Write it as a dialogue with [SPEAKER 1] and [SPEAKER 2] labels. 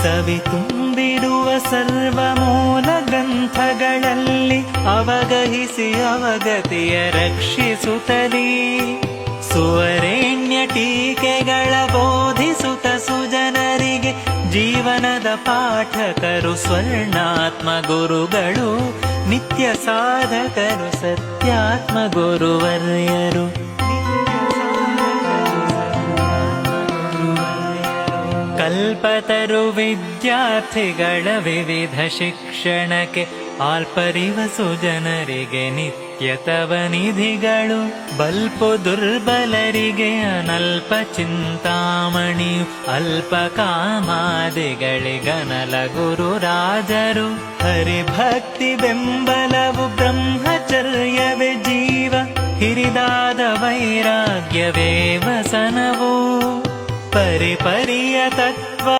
[SPEAKER 1] ಸವಿತುಂಬಿರುವ ಸರ್ವ ಮೂಲ ಗ್ರಂಥಗಳಲ್ಲಿ ಅವಗಹಿಸಿ ಅವಗತಿಯ ರಕ್ಷಿಸುತ್ತಲೀ ಸುವರೇಣ್ಯ ಟೀಕೆಗಳ ಬೋಧಿಸುತ್ತ ಸುಜನರಿಗೆ ಜೀವನದ ಪಾಠಕರು ಸ್ವರ್ಣಾತ್ಮ ಗುರುಗಳು ನಿತ್ಯ ಸಾಧಕರು ಸತ್ಯಾತ್ಮ ಗುರುವರ್ಯರು. ಕಲ್ಪತರು ವಿದ್ಯಾರ್ಥಿಗಳ ವಿವಿಧ ಶಿಕ್ಷಣಕ್ಕೆ ಆಲ್ಪರಿವ ಸುಜನರಿಗೆ ನಿತ್ಯತವ ನಿಧಿಗಳು ಬಲ್ಪು ದುರ್ಬಲರಿಗೆ ಅನಲ್ಪ ಚಿಂತಾಮಣಿಯು ಅಲ್ಪ ಕಾಮಾದಿಗಳಿಗನಲ ಗುರುರಾಜರು. ಹರಿಭಕ್ತಿ ಬೆಂಬಲವು ಬ್ರಹ್ಮಚರ್ಯವೇ ಜೀವ ಹಿರಿದಾದ ವೈರಾಗ್ಯವೇ ವಸನವು ಪರಿಪರಿಯ ತತ್ವ